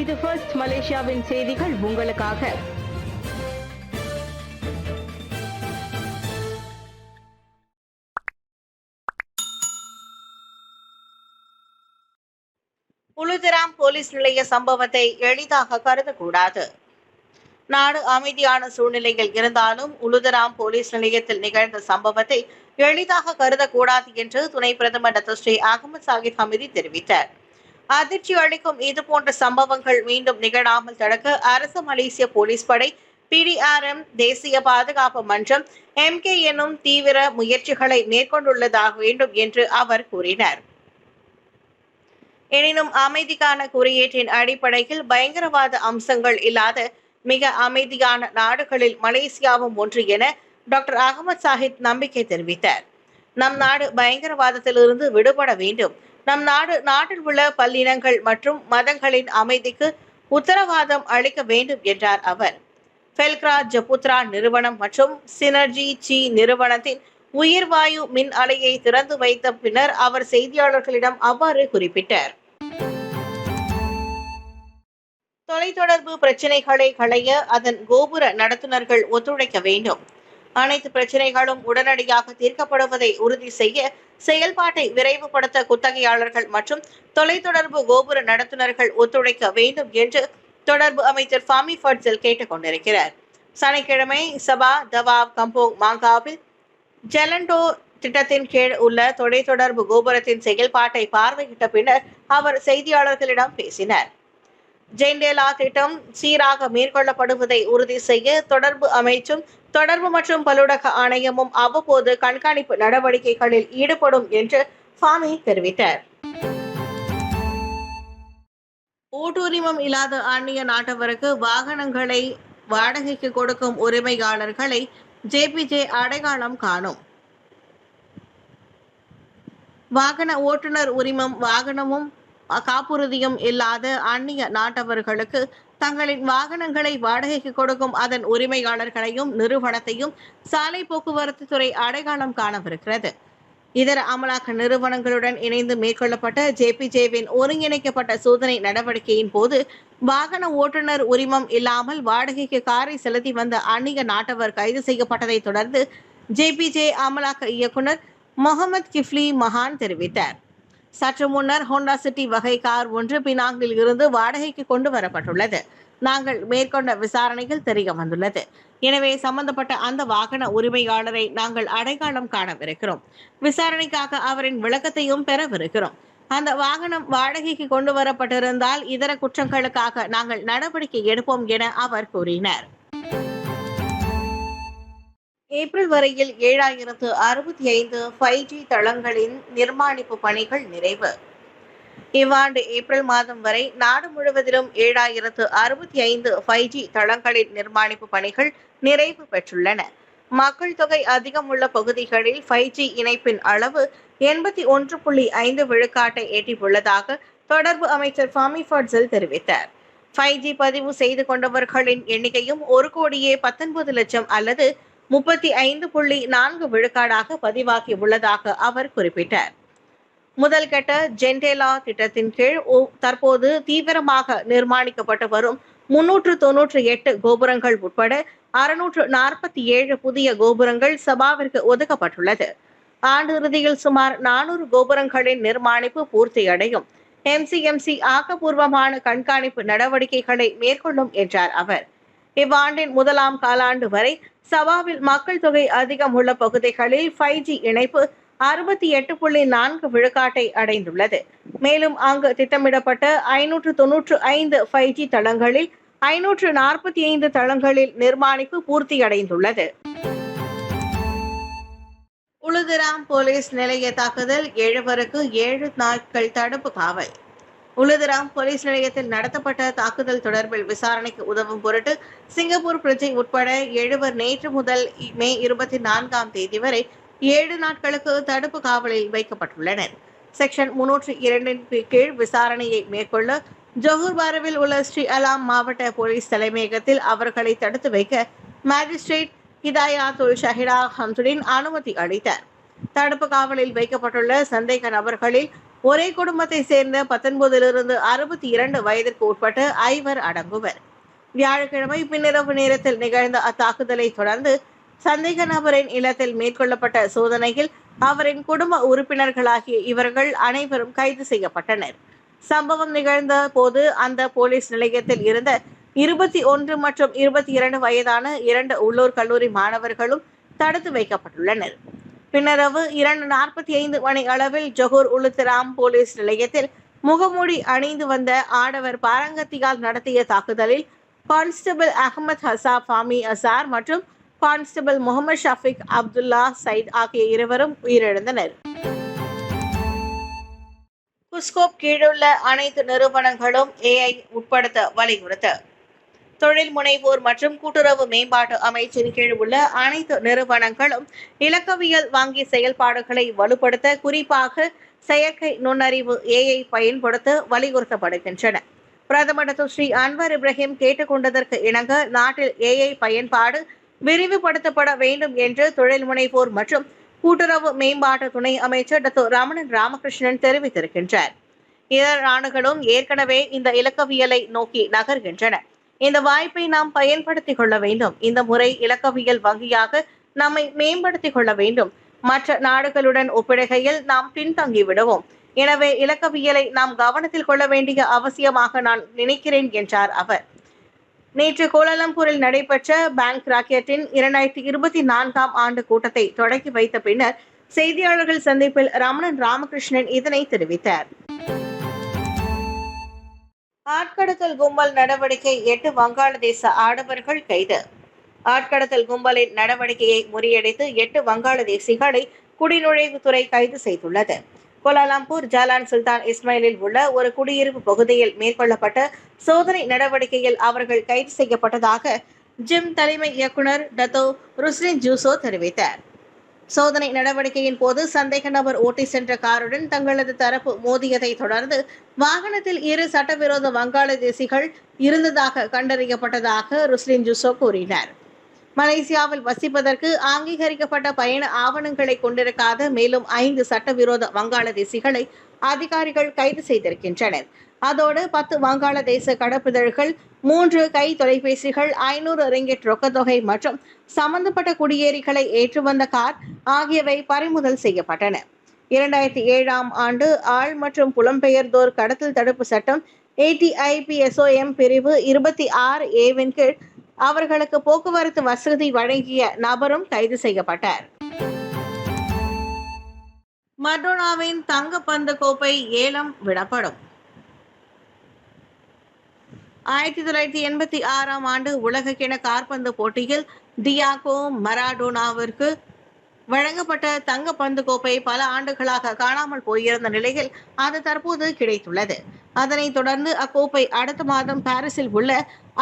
இது ஃபர்ஸ்ட் மலேசியாவின் செய்திகள் உங்களுக்காக. உளுதிராம் போலீஸ் நிலைய சம்பவத்தை எளிதாக கருதக்கூடாது. நாடு அமைதியான சூழ்நிலையில் இருந்தாலும் உளுதிராம் போலீஸ் நிலையத்தில் நிகழ்ந்த சம்பவத்தை எளிதாக கருதக்கூடாது என்று துணை பிரதமர் டத்தோஸ்ரீ அகமது சாகித் ஹமீதி தெரிவித்தார். அதிர்ச்சி அளிக்கும் இதுபோன்ற சம்பவங்கள் மீண்டும் நிகழாமல் தடுக்க அரசு மலேசிய போலீஸ் படை, PDRM, தேசிய பாதுகாப்பு மன்றம், MK எனும் தீவிர முயற்சிகளை மேற்கொண்டுள்ளதாக வேண்டும் என்று அவர் கூறினார். எனினும் அமைதிக்கான குறியீட்டின் அடிப்படையில் பயங்கரவாத அம்சங்கள் இல்லாத மிக அமைதியான நாடுகளில் மலேசியாவும் ஒன்று என டாக்டர் அகமது சாஹித் நம்பிக்கை தெரிவித்தார். நம் நாடு பயங்கரவாதத்திலிருந்து விடுபட வேண்டும். நம் நாட்டில் உள்ள பல்லினங்கள் மற்றும் மதங்களின் அமைதிக்கு உத்தரவாதம் அளிக்க வேண்டும் என்றார் அவர். ஃபெல்க்ரா ஜபுத்ரா நிறுவனம் மற்றும் சினர்ஜி சி நிறுவனத்தின் உயிர்வாயு மின் அலையை திறந்து வைத்த பின்னர் அவர் செய்தியாளர்களிடம் அவ்வாறு குறிப்பிட்டார். தொலைத்தொடர்பு பிரச்சினைகளை களைய அதன் கோபுர நடத்துனர்கள் ஒத்துழைக்க வேண்டும். அனைத்து பிரச்சினைகளும் உடனடியாக தீர்க்கப்படுவதை உறுதி செய்ய செயல்பாட்டை விரைவுபடுத்த குத்தகையாளர்கள் மற்றும் தொலைத்தொடர்பு கோபுர நடத்துனர்கள் ஒத்துழைக்க வேண்டும் என்று தொடர்பு அமைச்சர் ஃபாமி ஃபட்சல் கேட்டுக் கொண்டிருக்கிறார். சனிக்கிழமை சபா தவாப் கம்போங் மாங்காவில் ஜெலண்டோ திட்டத்தின் கீழ் உள்ள தொலைத்தொடர்பு கோபுரத்தின் செயல்பாட்டை பார்வையிட்ட பின்னர் அவர் செய்தியாளர்களிடம் பேசினார். ஜெண்டேலா திட்டம் சீராக மேற்கொள்ளப்படுவதை உறுதி செய்ய தொடர்பு அமைச்சும் தொடர்பு மற்றும் பலுடக ஆணையமும் அவ்வப்போது கண்காணிப்பு நடவடிக்கைகளில் ஈடுபடும் என்று ஃபாமி தெரிவித்தார். ஓட்டுரிமம் இல்லாத அந்நிய நாட்டவருக்கு வாகனங்களை வாடகைக்கு கொடுக்கும் உரிமையாளர்களை JPJ அடையாளம் காணும். வாகன ஓட்டுநர் உரிமம், வாகனமும் காப்புறுதியும் இல்லாத அந்நிய நாட்டவர்களுக்கு தங்களின் வாகனங்களை வாடகைக்கு கொடுக்கும் அதன் உரிமையாளர்களையும் நிறுவனத்தையும் சாலை போக்குவரத்து துறை அடையாளம் காணவிருக்கிறது. இதர அமலாக்க நிறுவனங்களுடன் இணைந்து மேற்கொள்ளப்பட்ட JPJவின் ஒருங்கிணைக்கப்பட்ட சோதனை நடவடிக்கையின் போது வாகன ஓட்டுநர் உரிமம் இல்லாமல் வாடகைக்கு காரை செலுத்தி வந்த அந்நிய நாட்டவர் கைது செய்யப்பட்டதை தொடர்ந்து JPJ அமலாக்க இயக்குனர் முகமது கிஃப்லி மஹான் தெரிவித்தார். சற்று முன்னர் ஹோண்டா சிட்டி வகை கார் ஒன்று பினாங்கில் இருந்து வாடகைக்கு கொண்டு வரப்பட்டுள்ளது. நாங்கள் மேற்கொண்ட விசாரணையில் தெரிய வந்துள்ளது. எனவே சம்பந்தப்பட்ட அந்த வாகன உரிமையாளரை நாங்கள் அடையாளம் காணவிருக்கிறோம். விசாரணைக்காக அவரின் விளக்கத்தையும் பெறவிருக்கிறோம். அந்த வாகனம் வாடகைக்கு கொண்டு வரப்பட்டிருந்தால் இதர குற்றங்களுக்காக நாங்கள் நடவடிக்கை எடுப்போம் என அவர் கூறினார். ஏப்ரல் வரையில் 7065 5G தளங்களின் நிர்மாணிப்பு பணிகள் நிறைவு. இவ்வாண்டு ஏப்ரல் மாதம் வரை நாடு முழுவதிலும் 7065 5G தளங்களின் நிர்மாணிப்பு பணிகள் நிறைவு பெற்றுள்ளன. மக்கள் தொகை அதிகம் உள்ள பகுதிகளில் 5G இணைப்பின் அளவு 81.5 விழுக்காட்டை எட்டியுள்ளதாக தொடர்பு அமைச்சர் ஃபாமி ஃபட்சல் தெரிவித்தார். 5G பதிவு செய்து கொண்டவர்களின் எண்ணிக்கையும் 1,19 லட்சம் அல்லது 35.4 விழுக்காடாக பதிவாகி உள்ளதாக அவர் குறிப்பிட்டார். முதல் கட்ட ஜெண்டேலா திட்டத்தின் கீழ் தற்போது தீவிரமாக நிர்மாணிக்கப்பட்டு வரும் 398 கோபுரங்கள் உட்பட 647 புதிய கோபுரங்கள் சபாவிற்கு ஒதுக்கப்பட்டுள்ளது. ஆண்டு இறுதியில் சுமார் 400 கோபுரங்களின் நிர்மாணிப்பு பூர்த்தியடையும். MCMC ஆக்கப்பூர்வமான கண்காணிப்பு நடவடிக்கைகளை மேற்கொள்ளும் என்றார் அவர். இவ்வாண்டின் முதலாம் காலாண்டு வரை சபாவில் மக்கள் தொகை அதிகம் உள்ள பகுதிகளில் 5G இணைப்பு 68.4 விழுக்காட்டை அடைந்துள்ளது. மேலும் அங்கு திட்டமிடப்பட்ட 595 5G தளங்களில் 545 தளங்களில் நிர்மாணிப்பு பூர்த்தியடைந்துள்ளது. உளுதிராம் போலீஸ் நிலைய தாக்குதல், 7 நாட்கள் தடுப்பு காவல். உளுதிராம் போலீஸ் நிலையத்தில் நடத்தப்பட்ட தாக்குதல் தொடர்பில் விசாரணைக்கு உதவும் பொருட்டு சிங்கப்பூர் பிரஜை உட்பட 7 நேற்று முதல் மே 24ஆம் தேதி வரை 7 நாட்களுக்கு தடுப்பு காவலில் வைக்கப்பட்டுள்ளனர். செக்ஷன் 302 கீழ் விசாரணையை மேற்கொள்ள ஜோஹர் பாருவில் உள்ள ஸ்ரீ அலாம் மாவட்ட போலீஸ் தலைமையகத்தில் அவர்களை தடுத்து வைக்க மேஜிஸ்ட்ரேட் ஹிதாயாத்துல் ஷஹிடா ஹம்துடின் அனுமதி அளித்தார். தடுப்பு காவலில் வைக்கப்பட்டுள்ள சந்தேக நபர்களில் ஒரே குடும்பத்தை சேர்ந்த 19 62 வயதிற்கு உட்பட்ட 5 அடங்குவர். வியாழக்கிழமை பின்னிரவு நேரத்தில் நிகழ்ந்த அத்தாக்குதலை தொடர்ந்து சந்தேக நபரின் இல்லத்தில் மேற்கொள்ளப்பட்ட சோதனையில் அவரின் குடும்ப உறுப்பினர்களாகிய இவர்கள் அனைவரும் கைது செய்யப்பட்டனர். சம்பவம் நிகழ்ந்த போது அந்த போலீஸ் நிலையத்தில் இருந்த 21 மற்றும் 22 வயதான 2 உள்ளூர் கல்லூரி மாணவர்களும் தடுத்து வைக்கப்பட்டுள்ளனர். பின்னரவு 2:45 மணி அளவில் ஜொஹூர் உளுத்தராம் போலீஸ் நிலையத்தில் முகமூடி அணிந்து வந்த ஆடவர் பாரங்கத்தியால் நடத்திய தாக்குதலில் கான்ஸ்டபிள் அகமது ஹசாப் ஃபாமி அசார் மற்றும் கான்ஸ்டபிள் முகமது ஷஃபிக் அப்துல்லா சயித் ஆகிய இருவரும் உயிரிழந்தனர். குஸ்கோப் கீழுள்ள அனைத்து நிறுவனங்களும் AI உட்படுத்த வலியுறுத்த தொழில் முனைவோர் மற்றும் கூட்டுறவு மேம்பாட்டு அமைச்சின் கீழ் உள்ள அனைத்து நிறுவனங்களும் இலக்கவியல் வங்கி செயல்பாடுகளை வலுப்படுத்த குறிப்பாக செயற்கை நுண்ணறிவு AI பயன்படுத்த வலியுறுத்தப்படுகின்றன. பிரதமர் ஸ்ரீ அன்வர் இப்ராஹிம் கேட்டுக்கொண்டதற்கு இணங்க நாட்டில் AI பயன்பாடு விரிவுபடுத்தப்பட வேண்டும் என்று தொழில் முனைவோர் மற்றும் கூட்டுறவு மேம்பாட்டு துணை அமைச்சர் ரமணன் ராமகிருஷ்ணன் தெரிவித்திருக்கின்றார். இதர நாடுகளும் ஏற்கனவே இந்த இலக்கவியலை நோக்கி நகர்கின்றன. இந்த வாய்ப்பை நாம் பயன்படுத்திக் கொள்ள வேண்டும். இந்த முறை இலக்கவியல் வங்கியாக நம்மை மேம்படுத்திக் கொள்ள வேண்டும். மற்ற நாடுகளுடன் ஒப்பிடுகையில் நாம் பின்தங்கி விடுவோம். எனவே இலக்கவியலை நாம் கவனத்தில் கொள்ள வேண்டிய அவசியமாக நான் நினைக்கிறேன் என்றார் அவர். நேற்று கோலாலம்பூரில் நடைபெற்ற பேங்க் ராக்கெட்டின் 2024 ஆண்டு கூட்டத்தை தொடங்கி வைத்த பின்னர் செய்தியாளர்கள் சந்திப்பில் ரமணன் ராமகிருஷ்ணன் இதனை தெரிவித்தார். ஆட்கடத்தல் கும்பல் நடவடிக்கை 8 வங்காளதேச ஆடவர்கள் கைது. ஆட்கடத்தல் கும்பலின் நடவடிக்கையை முறியடித்து 8 வங்காளதேசிகளை குடிநுழைவுத்துறை கைது செய்துள்ளது. கோலாலம்பூர் ஜாலான் சுல்தான் இஸ்மாயிலில் உள்ள ஒரு குடியிருப்பு பகுதியில் மேற்கொள்ளப்பட்ட சோதனை நடவடிக்கையில் அவர்கள் கைது செய்யப்பட்டதாக ஜிம் தலைமை இயக்குனர் டத்தோ ருஸ்லின் ஜூசோ தெரிவித்தார். சோதனை நடவடிக்கையின் போது சந்தேக நபர் ஓட்டி சென்ற காருடன் தங்களது தரப்பு மோதியதை தொடர்ந்து வாகனத்தில் 2 சட்டவிரோத வங்காளதேசிகள் இருந்ததாக கண்டறியப்பட்டதாக ருஸ்லின் ஜூசோ கூறினார். மலேசியாவில் வசிப்பதற்கு அங்கீகரிக்கப்பட்ட பயண ஆவணங்களை கொண்டிருக்காத மேலும் 5 சட்டவிரோத வங்காளதேசிகளை அதிகாரிகள் கைது செய்திருக்கின்றனர். அதோடு 10 வங்காளதேச கடப்புதழ்கள், 3 கை தொலைபேசிகள், 500 ரிங்கிட் ரொக்கத்தொகை மற்றும் சம்பந்தப்பட்ட குடியேறிகளை ஏற்று வந்த கார் ஆகியவை பறிமுதல் செய்யப்பட்டன. 2007 ஆண்டு ஆள் மற்றும் புலம்பெயர்ந்தோர் கடத்தல் தடுப்பு சட்டம் ATIPSOM பிரிவு 26A-வின் கீழ் அவர்களுக்கு போக்குவரத்து வசதி வழங்கிய நபரும் கைது செய்யப்பட்டார். மர்டோனாவின் தங்கப்பந்து கோப்பை ஏலம் விடப்படும். 1986 ஆண்டு உலகக்கிண காற்பந்து போட்டியில் டியாகோ மராடோனாவிற்கு வழங்கப்பட்ட தங்கப்பந்து கோப்பை பல ஆண்டுகளாக காணாமல் போயிருந்த நிலையில் அது தற்போது கிடைத்துள்ளது. அதனைத் தொடர்ந்து அக்கோப்பை அடுத்த மாதம் பாரிஸில் உள்ள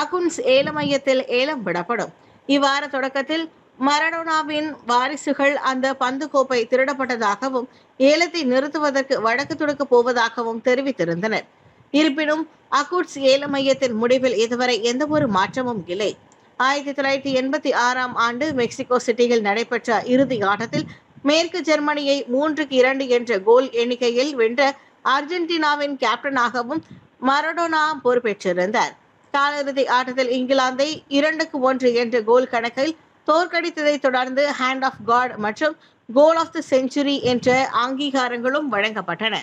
அகுன்ஸ் ஏல மையத்தில் ஏலம் விடப்படும். இவ்வார தொடக்கத்தில் மரடோனாவின் வாரிசுகள் அந்த பந்து கோப்பை திருடப்பட்டதாகவும் ஏலத்தை நிறுத்துவதற்கு வழக்கு தொடுக்கப் போவதாகவும் தெரிவித்திருந்தனர். இருப்பினும் அகுன்ஸ் ஏல மையத்தின் முடிவில் இதுவரை எந்தவொரு மாற்றமும் இல்லை. 1986 ஆண்டு மெக்சிகோ சிட்டியில் நடைபெற்ற இறுதி ஆட்டத்தில் மேற்கு ஜெர்மனியை 3-2 என்ற கோல் எண்ணிக்கையில் வென்ற அர்ஜென்டினாவின் கேப்டனாகவும் மரடோனா பொறுப்பேற்றிருந்தார். காலிறுதி ஆட்டத்தில் இங்கிலாந்தை 2-1 என்ற கோல் கணக்கில் தோற்கடித்ததை தொடர்ந்து ஹேண்ட் ஆஃப் காட் மற்றும் கோல் ஆஃப் தி செஞ்சுரி என்ற அங்கீகாரங்களும் வழங்கப்பட்டன.